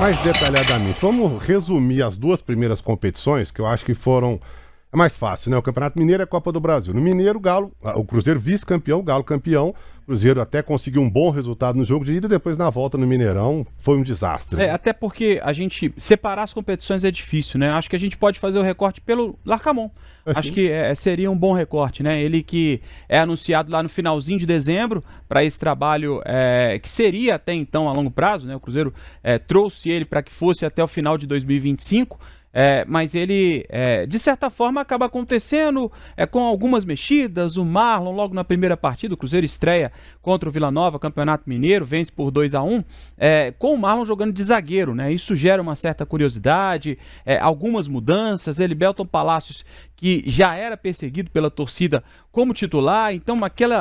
mais detalhadamente. Vamos resumir as duas primeiras competições, que eu acho que foram... É mais fácil, né? O Campeonato Mineiro e a Copa do Brasil. No Mineiro, o Cruzeiro vice-campeão, o Galo campeão. O Cruzeiro até conseguiu um bom resultado no jogo de ida, depois na volta no Mineirão foi um desastre. Né? Até porque a gente separar as competições é difícil, né? Acho que a gente pode fazer o recorte pelo Larcamon. Acho que seria um bom recorte, né? Ele que é anunciado lá no finalzinho de dezembro para esse trabalho que seria até então a longo prazo, né? O Cruzeiro trouxe ele para que fosse até o final de 2025. Mas ele, de certa forma, acaba acontecendo com algumas mexidas. O Marlon, logo na primeira partida, o Cruzeiro estreia contra o Vila Nova, Campeonato Mineiro, vence por 2-1, com o Marlon jogando de zagueiro, né? Isso gera uma certa curiosidade, algumas mudanças. Belton Palacios, que já era perseguido pela torcida como titular, então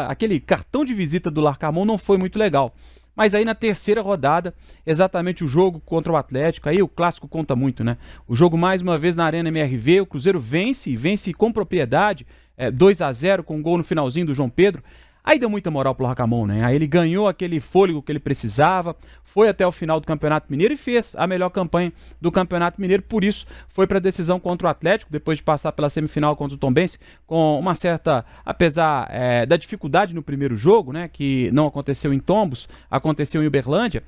aquele cartão de visita do Larcamon não foi muito legal. Mas aí na terceira rodada, exatamente o jogo contra o Atlético, aí o clássico conta muito, né? O jogo mais uma vez na Arena MRV, o Cruzeiro vence com propriedade, 2-0 com um gol no finalzinho do João Pedro. Aí deu muita moral pro Larcamon, né? Aí ele ganhou aquele fôlego que ele precisava, foi até o final do Campeonato Mineiro e fez a melhor campanha do Campeonato Mineiro, por isso foi para a decisão contra o Atlético, depois de passar pela semifinal contra o Tombense, com uma certa, apesar da dificuldade no primeiro jogo, né, que não aconteceu em Tombos, aconteceu em Uberlândia,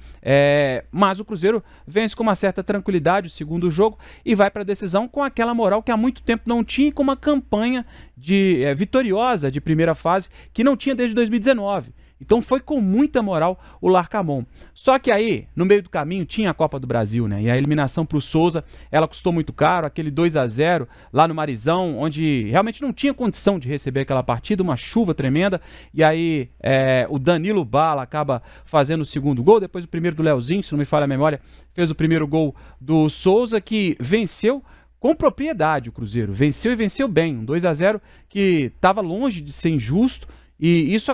mas o Cruzeiro vence com uma certa tranquilidade o segundo jogo e vai para a decisão com aquela moral que há muito tempo não tinha e com uma campanha vitoriosa de primeira fase que não tinha desde 2019. Então foi com muita moral o Larcamon. Só que aí, no meio do caminho, tinha a Copa do Brasil, né? E a eliminação pro Souza, ela custou muito caro, aquele 2-0 lá no Marizão, onde realmente não tinha condição de receber aquela partida, uma chuva tremenda. E aí o Danilo Bala acaba fazendo o segundo gol, depois o primeiro do Leozinho, se não me falha a memória, fez o primeiro gol do Souza, que venceu com propriedade o Cruzeiro. Venceu e venceu bem, um 2-0 que estava longe de ser injusto. E isso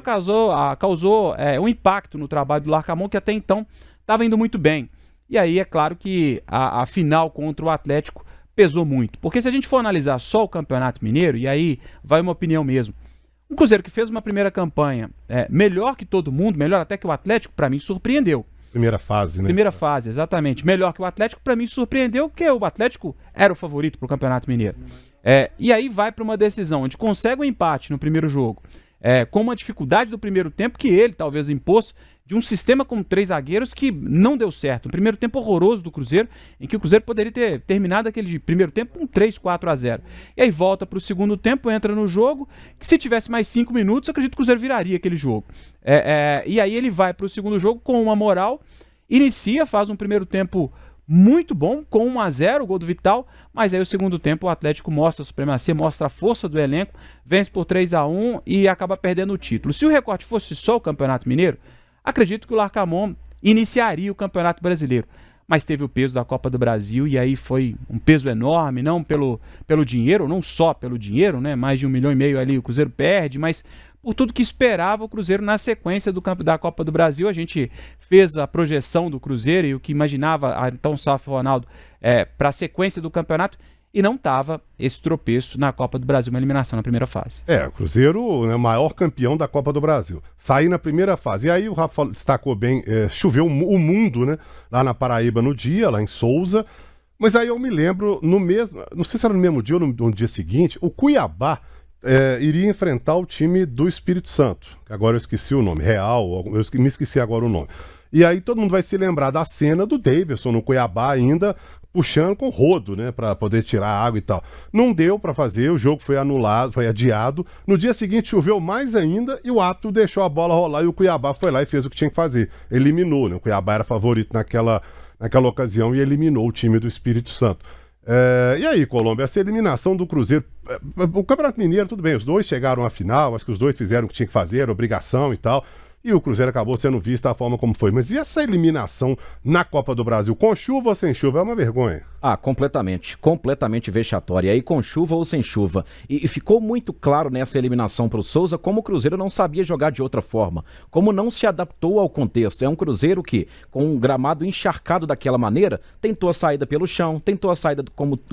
causou um impacto no trabalho do Larcamon, que até então estava indo muito bem. E aí é claro que a final contra o Atlético pesou muito. Porque se a gente for analisar só o Campeonato Mineiro, e aí vai uma opinião mesmo, um Cruzeiro que fez uma primeira campanha melhor que todo mundo, melhor até que o Atlético, para mim surpreendeu. Primeira fase, né? Primeira fase, exatamente. Melhor que o Atlético, para mim surpreendeu, porque o Atlético era o favorito para o Campeonato Mineiro. E aí vai para uma decisão onde consegue um empate no primeiro jogo, com uma dificuldade do primeiro tempo que ele talvez impôs, de um sistema com 3 zagueiros que não deu certo. Um primeiro tempo horroroso do Cruzeiro, em que o Cruzeiro poderia ter terminado aquele primeiro tempo com 3-4-0. E aí volta para o segundo tempo, entra no jogo, que se tivesse mais 5 minutos, eu acredito que o Cruzeiro viraria aquele jogo. E aí ele vai para o segundo jogo com uma moral, inicia, faz um primeiro tempo muito bom, com 1-0, o gol do Vital, mas aí o segundo tempo o Atlético mostra a supremacia, mostra a força do elenco, vence por 3-1 e acaba perdendo o título. Se o recorte fosse só o Campeonato Mineiro, acredito que o Larcamon iniciaria o Campeonato Brasileiro, mas teve o peso da Copa do Brasil e aí foi um peso enorme, não pelo dinheiro, não só pelo dinheiro, né? Mais de 1,5 milhão ali o Cruzeiro perde, mas por tudo que esperava o Cruzeiro na sequência da Copa do Brasil. A gente fez a projeção do Cruzeiro e o que imaginava então o Safo Ronaldo para a sequência do campeonato, e não estava esse tropeço na Copa do Brasil, uma eliminação na primeira fase. O Cruzeiro é o maior campeão da Copa do Brasil. Sair na primeira fase. E aí o Rafa destacou bem, choveu o mundo, né? Lá na Paraíba no dia, lá em Souza. Mas aí eu me lembro, não sei se era no mesmo dia ou no dia seguinte, o Cuiabá iria enfrentar o time do Espírito Santo. Agora eu esqueci o nome, Real, eu me esqueci agora o nome. E aí todo mundo vai se lembrar da cena do Davidson no Cuiabá ainda, puxando com rodo, né, para poder tirar a água e tal. Não deu para fazer, o jogo foi anulado, foi adiado. No dia seguinte choveu mais ainda e o Ato deixou a bola rolar e o Cuiabá foi lá e fez o que tinha que fazer. Eliminou, né? O Cuiabá era favorito naquela ocasião e eliminou o time do Espírito Santo. E aí, Colômbia, essa eliminação do Cruzeiro, o Campeonato Mineiro, tudo bem, os dois chegaram à final, acho que os dois fizeram o que tinha que fazer, obrigação e tal, e o Cruzeiro acabou sendo visto da forma como foi. Mas e essa eliminação na Copa do Brasil, com chuva ou sem chuva, é uma vergonha. Completamente vexatória. Aí com chuva ou sem chuva. E ficou muito claro nessa eliminação para o Souza como o Cruzeiro não sabia jogar de outra forma, como não se adaptou ao contexto. É um Cruzeiro que, com um gramado encharcado daquela maneira, tentou a saída pelo chão, tentou a saída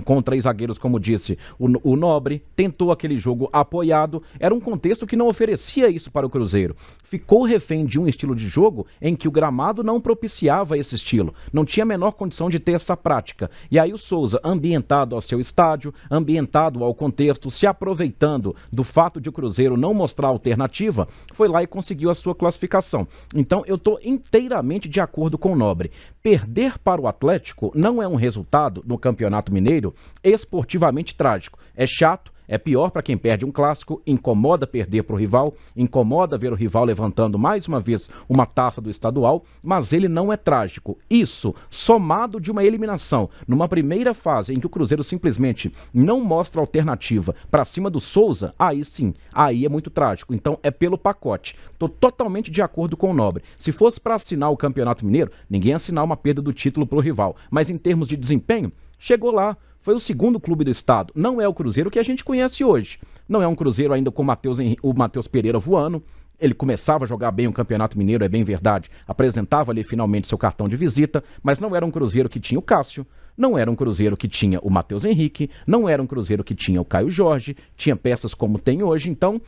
com 3 zagueiros, como disse o Nobre, tentou aquele jogo apoiado. Era um contexto que não oferecia isso para o Cruzeiro. Ficou refém de um estilo de jogo em que o gramado não propiciava esse estilo, não tinha a menor condição de ter essa prática. E aí o Souza, ambientado ao seu estádio, ambientado ao contexto, se aproveitando do fato de o Cruzeiro não mostrar alternativa, foi lá e conseguiu a sua classificação. Então eu estou inteiramente de acordo com o Nobre. Perder para o Atlético não é um resultado no Campeonato Mineiro esportivamente trágico. É chato, é pior para quem perde um clássico, incomoda perder para o rival, incomoda ver o rival levantando mais uma vez uma taça do estadual, mas ele não é trágico. Isso, somado de uma eliminação numa primeira fase em que o Cruzeiro simplesmente não mostra alternativa para cima do Souza, aí sim, aí é muito trágico. Então é pelo pacote. Estou totalmente de acordo com o Nobre. Se fosse para assinar o Campeonato Mineiro, ninguém ia assinar uma perda do título para o rival. Mas em termos de desempenho, chegou lá. Foi o segundo clube do estado. Não é o Cruzeiro que a gente conhece hoje. Não é um Cruzeiro ainda com o Matheus Pereira voando. Ele começava a jogar bem o Campeonato Mineiro, é bem verdade. Apresentava ali finalmente seu cartão de visita, mas não era um Cruzeiro que tinha o Cássio, não era um Cruzeiro que tinha o Matheus Henrique, não era um Cruzeiro que tinha o Caio Jorge, tinha peças como tem hoje, então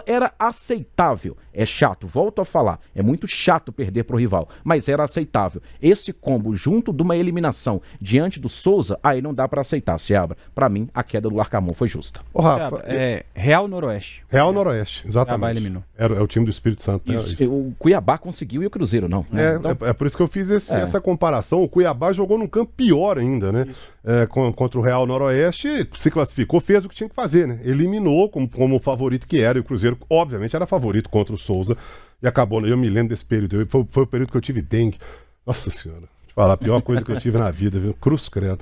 era aceitável. É chato, volto a falar, é muito chato perder pro rival, mas era aceitável. Esse combo junto de uma eliminação diante do Souza, aí não dá pra aceitar, Seabra. Pra mim, a queda do Larcamon foi justa. Ô, Rafa, Real Noroeste. Real Noroeste, exatamente. Cuiabá eliminou. É o time do Espírito Santo. Né? O Cuiabá conseguiu e o Cruzeiro não. Né? É por isso que eu fiz essa comparação. O Cuiabá jogou num campo pior ainda, né? Contra o Real Noroeste, se classificou, fez o que tinha que fazer, né? Eliminou como favorito que era, e o Cruzeiro, obviamente, era favorito contra o Souza, e acabou. Eu me lembro desse período, foi o período que eu tive dengue. Nossa Senhora, deixa eu falar, a pior coisa que eu tive na vida, viu? Cruz credo.